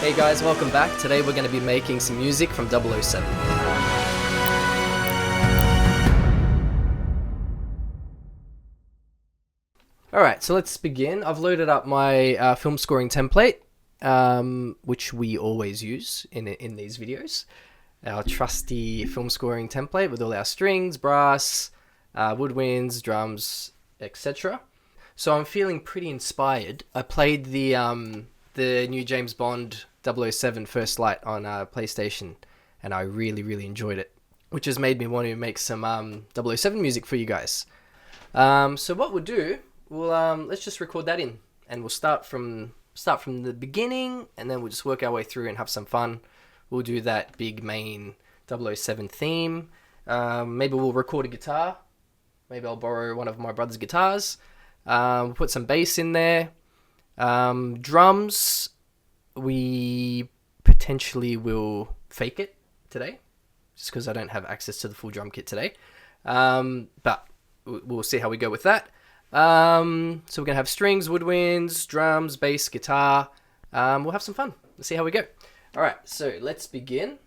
Hey guys, welcome back. Today we're going to be making some music from 007. Alright, so let's begin. I've loaded up my film scoring template, which we always use in these videos. Our trusty film scoring template with all our strings, brass, woodwinds, drums, etc. So I'm feeling pretty inspired. I played the new James Bond 007 First Light on PlayStation, and I really enjoyed it, which has made me want to make some 007 music for you guys. So what we'll do, let's just record that in, and we'll start from the beginning, and then we'll just work our way through and have some fun. We'll do that big main 007 theme. Maybe we'll record a guitar. Maybe I'll borrow one of my brother's guitars. We'll put some bass in there. Drums, we potentially will fake it today, just because I don't have access to the full drum kit today. But we'll see how we go with that. So we're going to have strings, woodwinds, drums, bass, guitar. We'll have some fun. Let's see how we go. All right, so let's begin.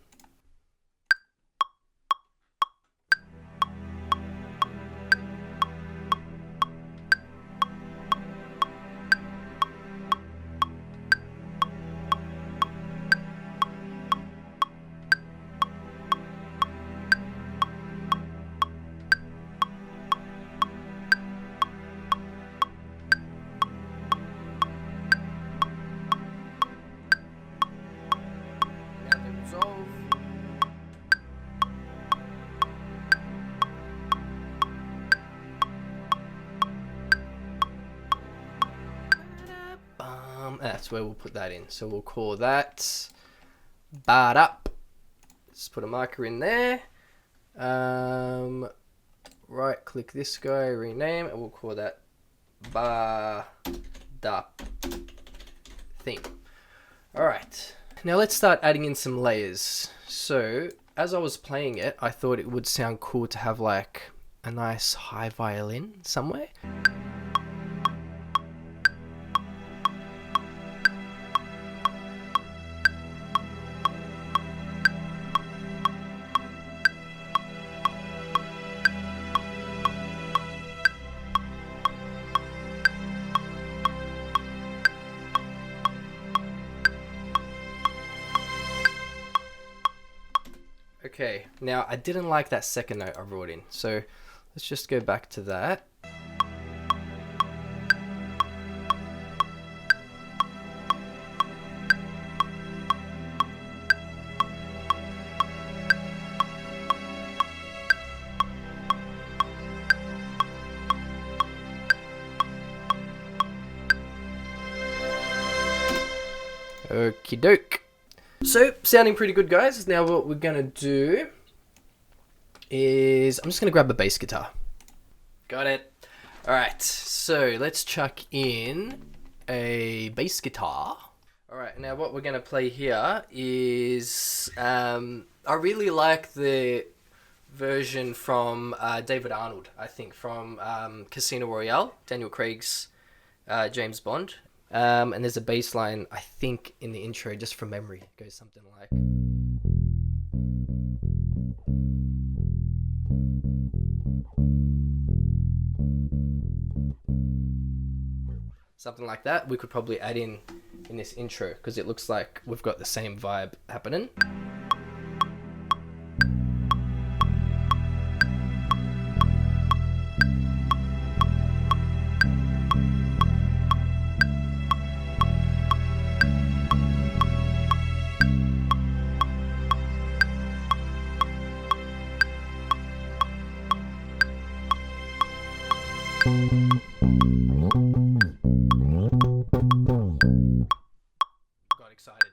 That's where we'll put that in. So we'll call that barred up. Just put a marker in there. Right click this guy, rename, and we'll call that barred up theme. Alright, now let's start adding in some layers. So as I was playing it, I thought it would sound cool to have like a nice high violin somewhere. Okay, now I didn't like that second note I brought in, so let's just go back to that. Okie doke. So, sounding pretty good, guys. Now what we're going to do is, I'm just going to grab a bass guitar. Got it. Alright, so let's chuck in a bass guitar. Alright, now what we're going to play here is, I really like the version from David Arnold, I think, from Casino Royale, Daniel Craig's James Bond. And there's a bass line, I think, in the intro, just from memory. It goes something like... something like that. We could probably add in this intro, because it looks like we've got the same vibe happening. Got excited.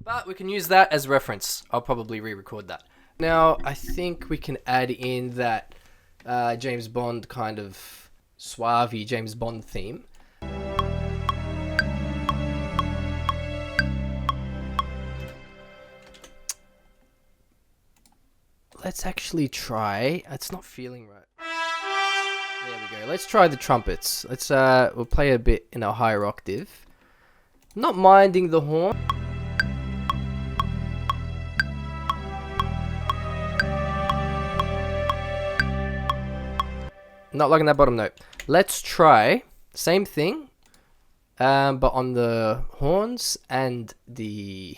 But we can use that as reference. I'll probably re-record that. Now, I think we can add in that James Bond kind of suave James Bond theme. Let's actually try. It's not feeling right. There we go. Let's try the trumpets. We'll play a bit in a higher octave. Not minding the horn. Not liking that bottom note. Let's try same thing, but on the horns and the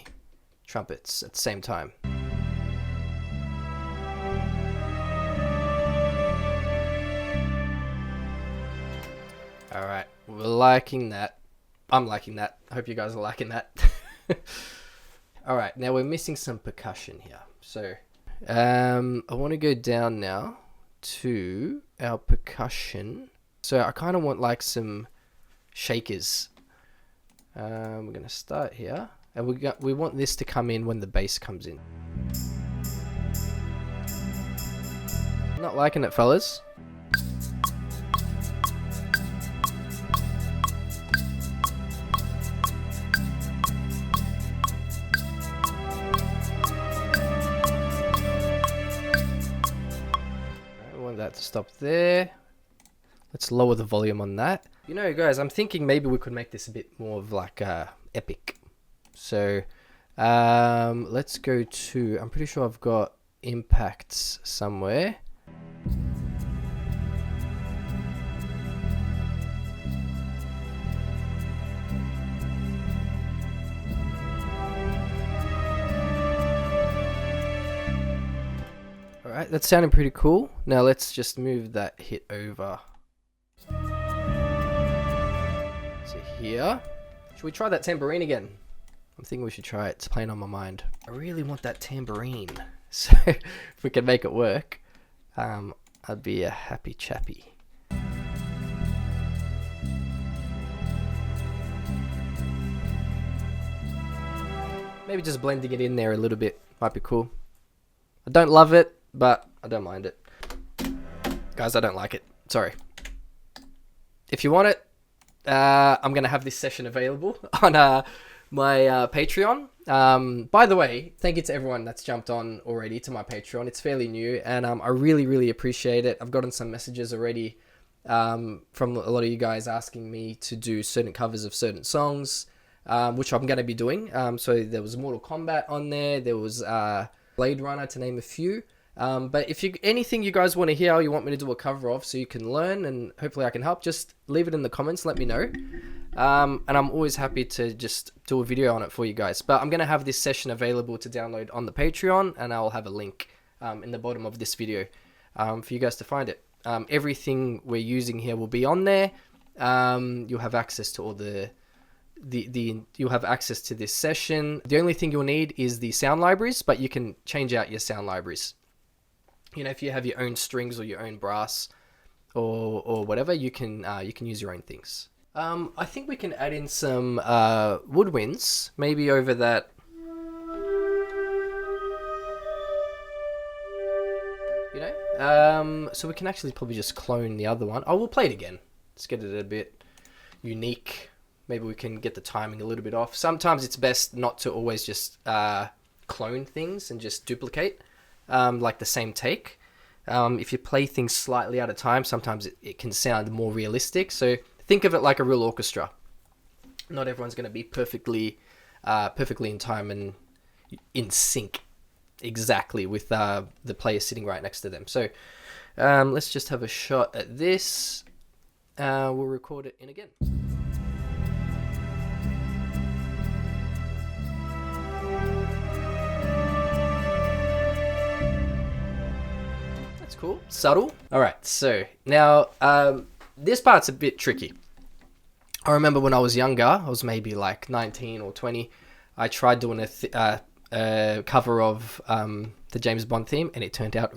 trumpets at the same time. All right, we're liking that. I'm liking that. I hope you guys are liking that. All right, now we're missing some percussion here. So I want to go down now to our percussion. So I kind of want like some shakers. We're going to start here. And we want this to come in when the bass comes in. Not liking it, fellas. That to stop there. Let's lower the volume on that. You know, guys, I'm thinking maybe we could make this a bit more of like epic. So let's go to, I'm pretty sure I've got impacts somewhere. Alright, that's sounding pretty cool. Now let's just move that hit over to here. Should we try that tambourine again? I'm thinking we should try it. It's playing on my mind. I really want that tambourine. So if we can make it work, I'd be a happy chappy. Maybe just blending it in there a little bit might be cool. I don't love it, but I don't mind it. Guys, I don't like it. Sorry. If you want it, I'm going to have this session available on my Patreon. By the way, thank you to everyone that's jumped on already to my Patreon. It's fairly new, and I really, really appreciate it. I've gotten some messages already from a lot of you guys asking me to do certain covers of certain songs, which I'm going to be doing. So there was Mortal Kombat on there. There was Blade Runner, to name a few. But if anything you guys want to hear or you want me to do a cover of so you can learn and hopefully I can help, just leave it in the comments, let me know. And I'm always happy to just do a video on it for you guys. But I'm going to have this session available to download on the Patreon, and I'll have a link in the bottom of this video for you guys to find it. Everything we're using here will be on there. You'll have access to all you'll have access to this session. The only thing you'll need is the sound libraries, but you can change out your sound libraries. You know, if you have your own strings or your own brass or whatever, you can use your own things. I think we can add in some woodwinds, maybe over that. You know, so we can actually probably just clone the other one. Oh, we'll play it again. Let's get it a bit unique. Maybe we can get the timing a little bit off. Sometimes it's best not to always just clone things and just duplicate. Like the same take. If you play things slightly at a time, sometimes it can sound more realistic. So think of it like a real orchestra. Not everyone's going to be perfectly in time and in sync exactly with the player sitting right next to them. So let's just have a shot at this. We'll record it in again. Cool. Subtle. All right. So now this part's a bit tricky. I remember when I was younger, I was maybe like 19 or 20. I tried doing a cover of the James Bond theme, and it turned out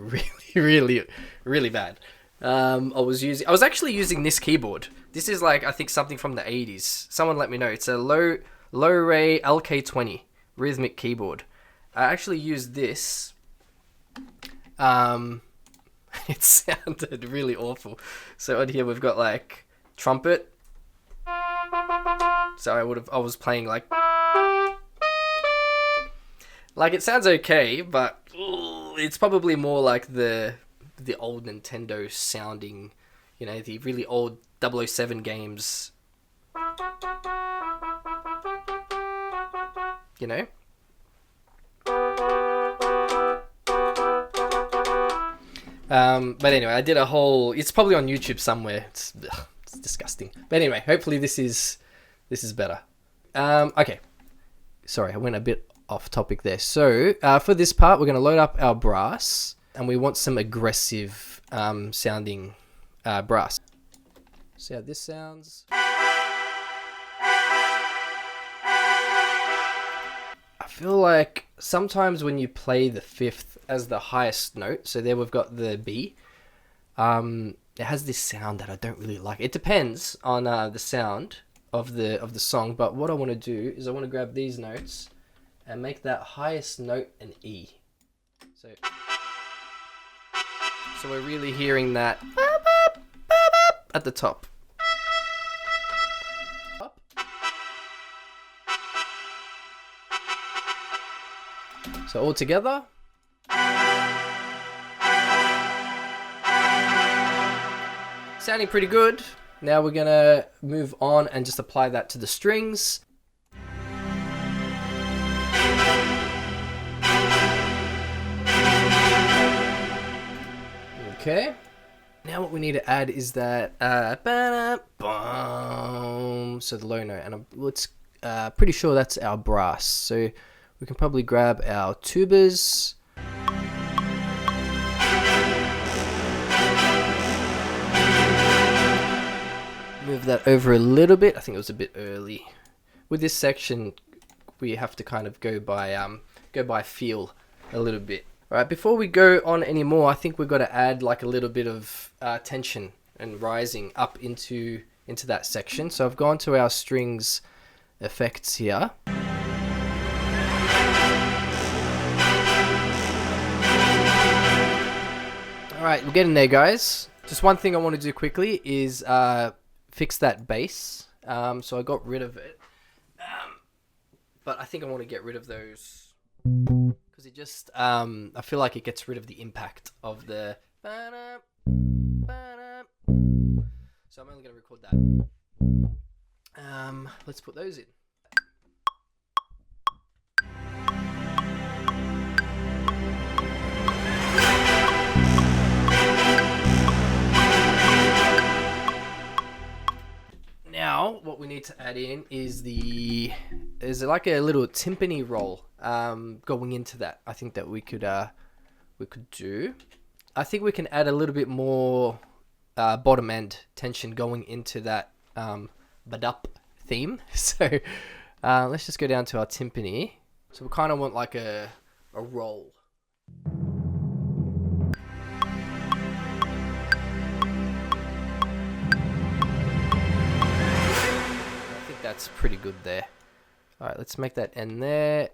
really bad. I was actually using this keyboard. This is like, I think, something from the 80s. Someone let me know. It's a low ray LK20 rhythmic keyboard. I actually used this. It sounded really awful. So on here we've got like trumpet. So I was playing like it sounds okay, but it's probably more like the old Nintendo sounding, you know, the really old 007 games. You know? But anyway, I did a whole. It's probably on YouTube somewhere. It's disgusting. But anyway, hopefully this is better. Okay. Sorry, I went a bit off topic there. So for this part, we're going to load up our brass, and we want some aggressive sounding brass. See how this sounds. I feel like sometimes when you play the fifth as the highest note, so there we've got the B, it has this sound that I don't really like. It depends on the sound of the song, but what I want to do is I want to grab these notes and make that highest note an E. So we're really hearing that at the top. So all together. Sounding pretty good. Now we're gonna move on and just apply that to the strings. Okay. Now what we need to add is that so the low note, and it's pretty sure that's our brass. So we can probably grab our tubas. Move that over a little bit. I think it was a bit early. With this section, we have to kind of go by feel a little bit. All right, before we go on anymore, I think we've got to add like a little bit of tension and rising up into that section. So I've gone to our strings effects here. Alright, we're getting there, guys. Just one thing I want to do quickly is fix that bass. So I got rid of it. But I think I want to get rid of those because it just, I feel like it gets rid of the impact of the... So I'm only going to record that. Let's put those in. Now, what we need to add in is there's like a little timpani roll going into that. I think that we could do. I think we can add a little bit more bottom end tension going into that badup theme. So let's just go down to our timpani. So we kind of want like a roll. That's pretty good there. Alright, let's make that end there.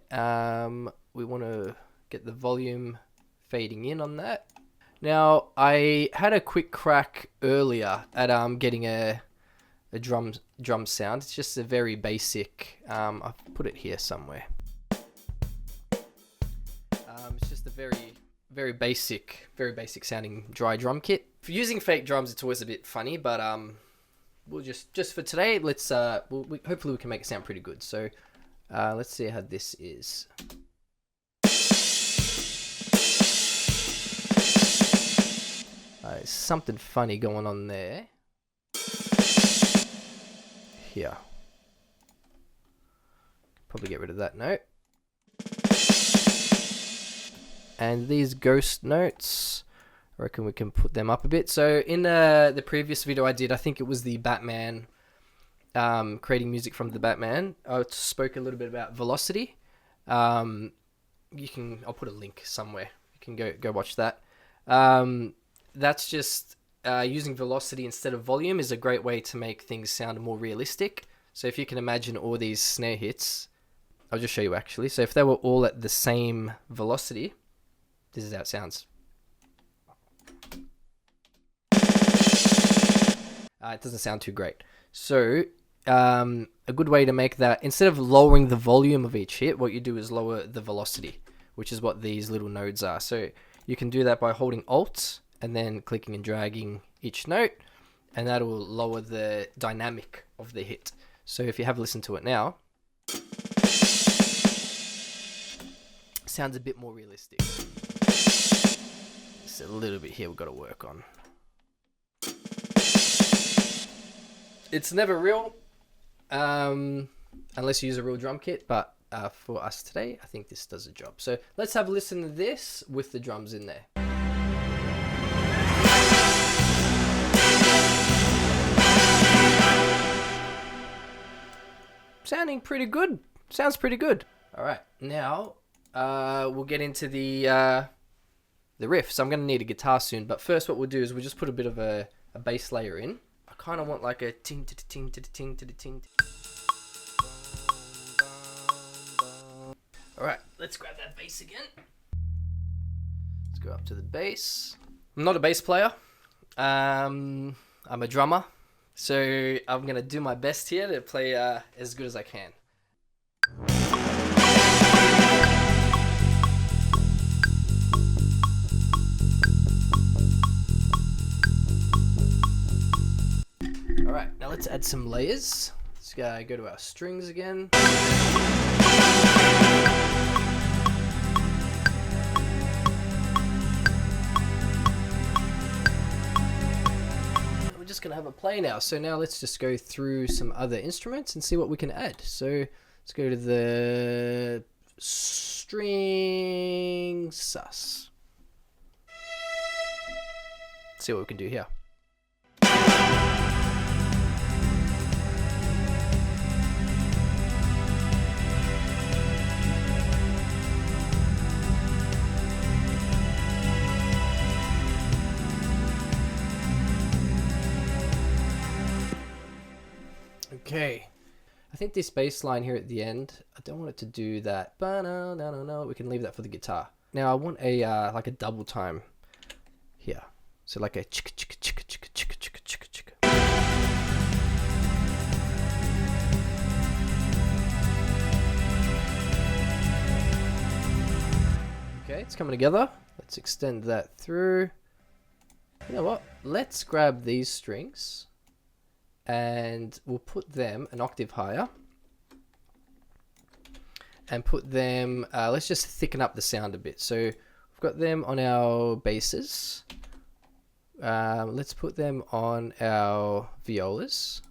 We want to get the volume fading in on that. Now, I had a quick crack earlier at getting a drum sound. It's just a very basic, I've put it here somewhere. It's just a very basic sounding dry drum kit. For using fake drums, it's always a bit funny, but we'll just for today, let's hopefully we can make it sound pretty good. So let's see how this is. Something funny going on there. Here. Probably get rid of that note. And these ghost notes, I reckon we can put them up a bit. So in the previous video I did, I think it was the Batman, creating music from the Batman. I spoke a little bit about velocity. I'll put a link somewhere. You can go watch that. That's just using velocity instead of volume is a great way to make things sound more realistic. So if you can imagine all these snare hits, I'll just show you actually. So if they were all at the same velocity, this is how it sounds. It doesn't sound too great. So a good way to make that, instead of lowering the volume of each hit, what you do is lower the velocity, which is what these little nodes are. So you can do that by holding Alt and then clicking and dragging each note, and that will lower the dynamic of the hit. So if you have a listen to it now, sounds a bit more realistic. Just a little bit here we've got to work on. It's never real, unless you use a real drum kit, but for us today, I think this does the job. So let's have a listen to this with the drums in there. Sounding pretty good. Sounds pretty good. All right, now we'll get into the riff. So I'm going to need a guitar soon, but first what we'll do is we'll just put a bit of a bass layer in. I kind of want like a ting to the ting to the ting to the ting. All right, let's grab that bass again. Let's go up to the bass. I'm not a bass player. I'm a drummer. So I'm going to do my best here to play as good as I can. Alright, now let's add some layers. Let's go to our strings again. Just gonna have a play now. So now let's just go through some other instruments and see what we can add. So let's go to the string sus. See what we can do here. Okay, I think this bass line here at the end, I don't want it to do that. No, we can leave that for the guitar. Now I want a like a double time here, so like a chicka chicka chicka chicka chicka chicka chicka chicka. Okay, it's coming together. Let's extend that through. You know what? Let's grab these strings. And we'll put them an octave higher and put them, let's just thicken up the sound a bit. So we've got them on our basses. Let's put them on our violas.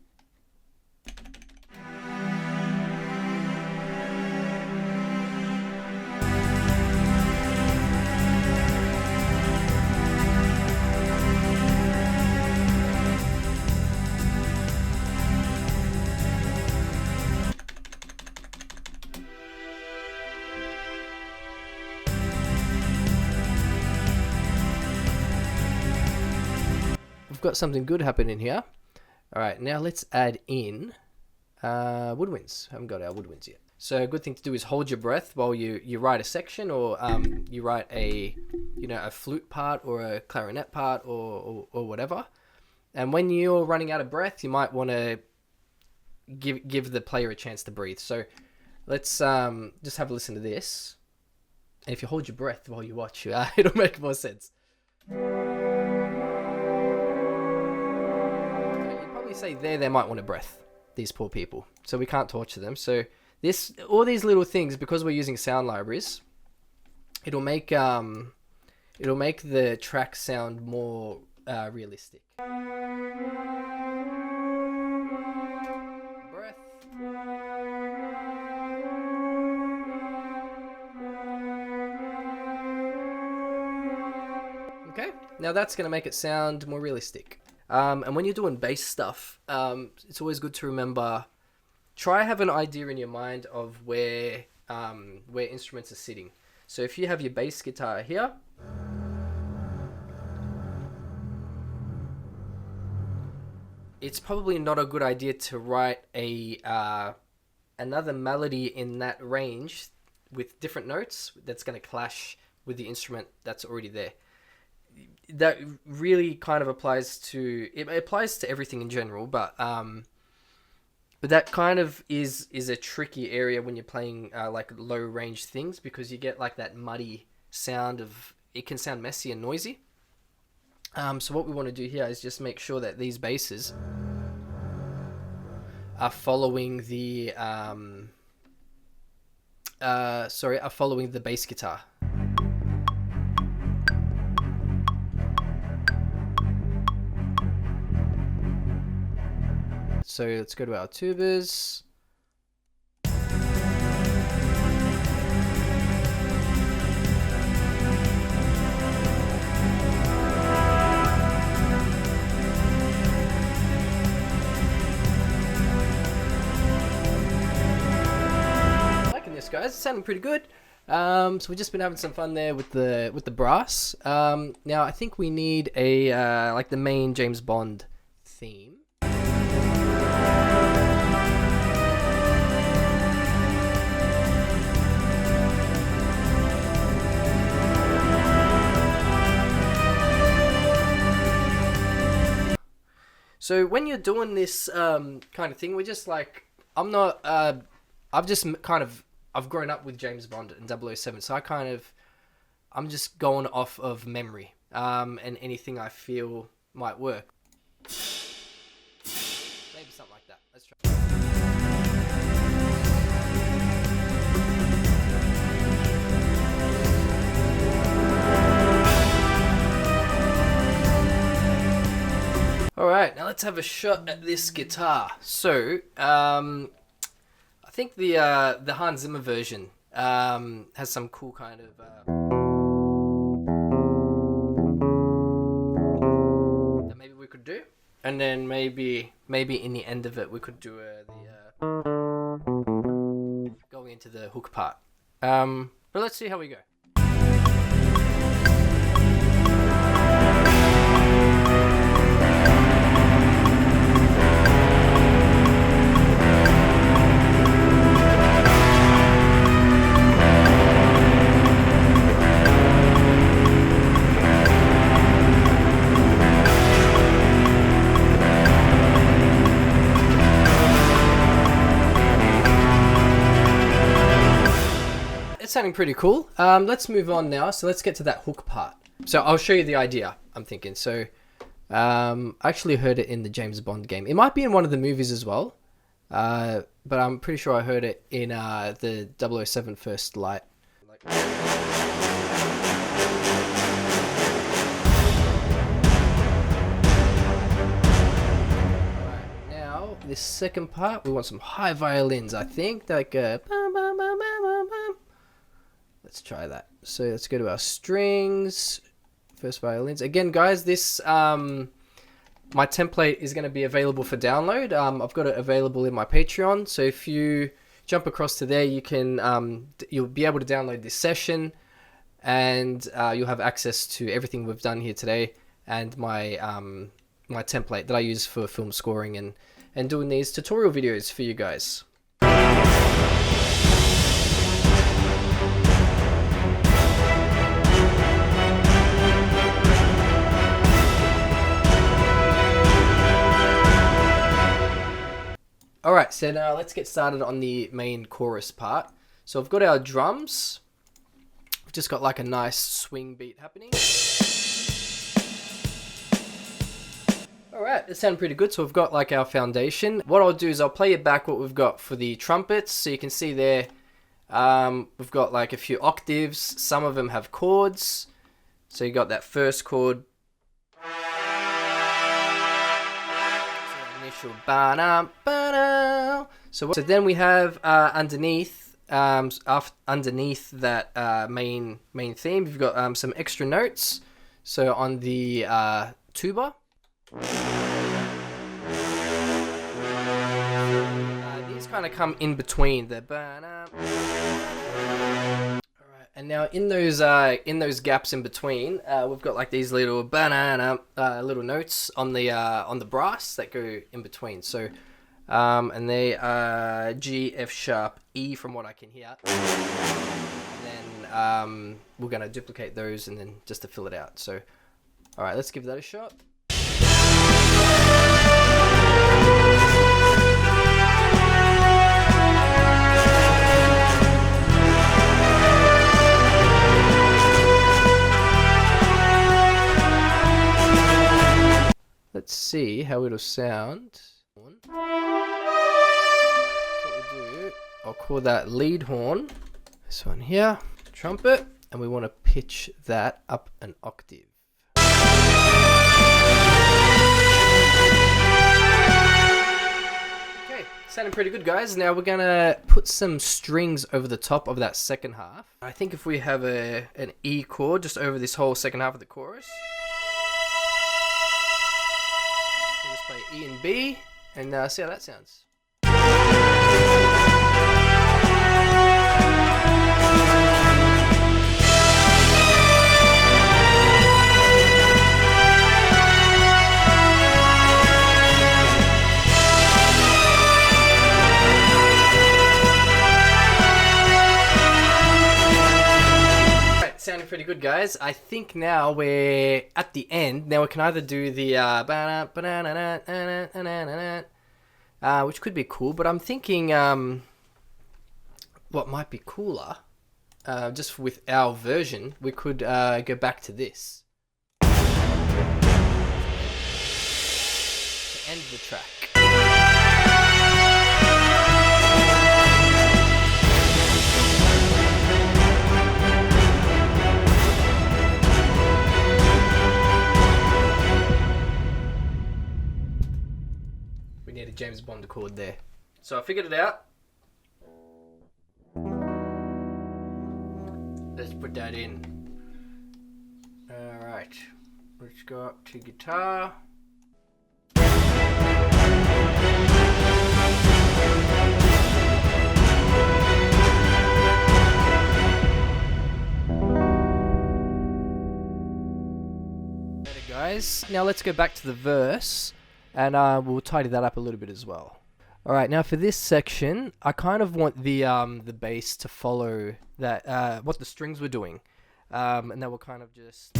Got something good happening here. All right, now let's add in woodwinds. Haven't got our woodwinds yet. So a good thing to do is hold your breath while you write a section, or you write a flute part or a clarinet part or whatever. And when you're running out of breath, you might want to give the player a chance to breathe. So let's just have a listen to this. And if you hold your breath while you watch, it'll make more sense. Say they might want a breath, these poor people, so we can't torture them. So all these little things, because we're using sound libraries, it'll make the track sound more realistic. Breath. Okay, now that's going to make it sound more realistic. And when you're doing bass stuff, it's always good to remember, try have an idea in your mind of where instruments are sitting. So if you have your bass guitar here, it's probably not a good idea to write another melody in that range with different notes that's going to clash with the instrument that's already there. That really kind of applies to everything in general, but that kind of is a tricky area when you're playing like low range things, because you get like that muddy sound of, it can sound messy and noisy. So what we want to do here is just make sure that these basses are following the bass guitar. So let's go to our tubas. Liking this, guys. It's sounding pretty good. So we've just been having some fun there with the brass. Now I think we need a like the main James Bond theme. So when you're doing this kind of thing, we're just like, I'm not, I've grown up with James Bond and 007, so I'm just going off of memory, and anything I feel might work. Maybe something like that. Let's try. Alright, now let's have a shot at this guitar. So, I think the Hans Zimmer version has some cool kind of that maybe we could do, and then maybe in the end of it we could do going into the hook part. But let's see how we go. Sounding pretty cool. Let's move on now. So let's get to that hook part. So I'll show you the idea I'm thinking. So I actually heard it in the James Bond game. It might be in one of the movies as well, but I'm pretty sure I heard it in the 007 First Light. Alright, now this second part, we want some high violins. I think like bum, bum, bum, bum, bum, bum. Let's try that. So let's go to our strings, first violins. Again, guys, this my template is going to be available for download. I've got it available in my Patreon. So if you jump across to there, you can you'll be able to download this session, and you'll have access to everything we've done here today, and my my template that I use for film scoring and doing these tutorial videos for you guys. Alright, so now let's get started on the main chorus part. So I've got our drums. We've just got like a nice swing beat happening. Alright, it sounded pretty good. So we've got like our foundation. What I'll do is I'll play you back what we've got for the trumpets. So you can see there, we've got like a few octaves. Some of them have chords. So you got that first chord. So then we have underneath underneath that main theme, you've got some extra notes. So on the tuba, these kind of come in between the and now in those gaps in between, we've got like these little little notes on the brass that go in between. So and they are G, F sharp, E from what I can hear. And then we're gonna duplicate those and then just to fill it out. So all right, let's give that a shot. Let's see how it'll sound. What we'll do, I'll call that lead horn. This one here, trumpet, and we want to pitch that up an octave. pretty good, guys. Now we're gonna put some strings over the top of that second half. I think if we have an E chord just over this whole second half of the chorus, we'll just play E and B and see how that sounds. Sounding pretty good, guys. I think now we're at the end. Now we can either do the which could be cool, but I'm thinking what might be cooler, just with our version, we could go back to this to end the track. Need a James Bond chord there. So I figured it out. Let's put that in. Alright. Let's go up to guitar. Better, guys. Now let's go back to the verse. And we'll tidy that up a little bit as well. Alright, now for this section, I kind of want the bass to follow that what the strings were doing. And then we'll kind of just...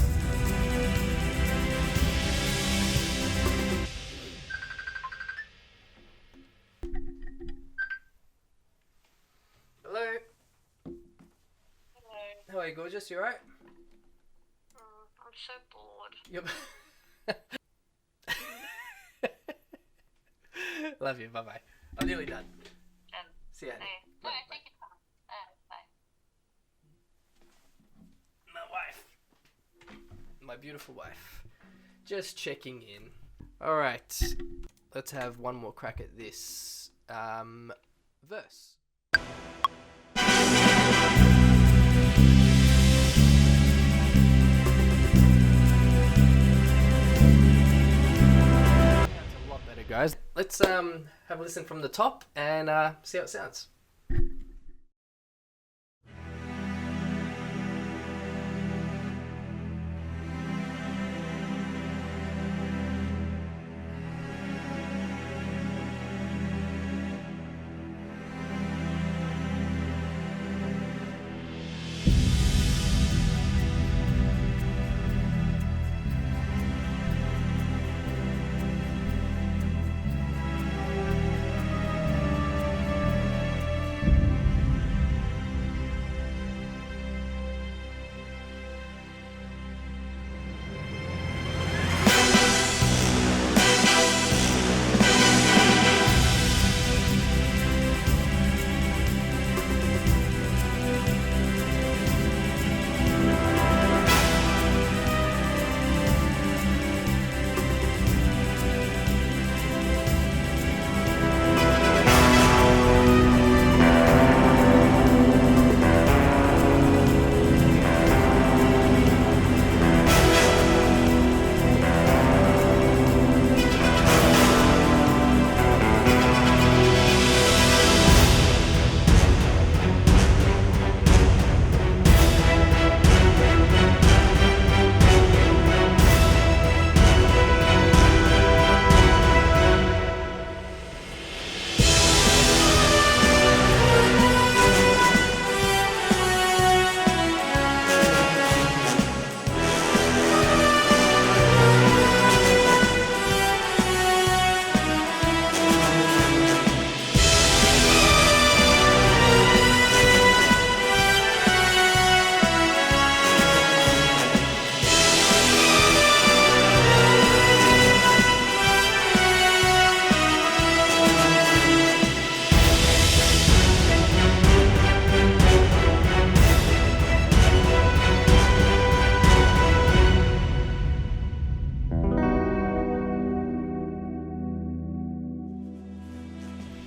Hello? Hello. How are you, gorgeous? You alright? I'm so bored. Yep. Love you. Bye bye. I'm nearly done. See ya. No, I think it's fine. Bye. My wife. My beautiful wife. Just checking in. Alright. Let's have one more crack at this verse. Guys, let's have a listen from the top and see how it sounds.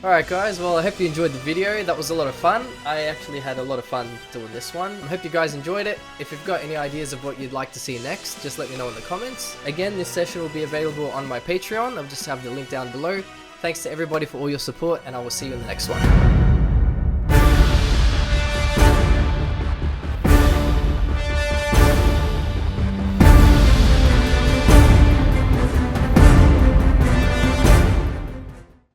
Alright guys, well I hope you enjoyed the video. That was a lot of fun. I actually had a lot of fun doing this one. I hope you guys enjoyed it. If you've got any ideas of what you'd like to see next, just let me know in the comments. Again, this session will be available on my Patreon. I'll just have the link down below. Thanks to everybody for all your support, and I will see you in the next one.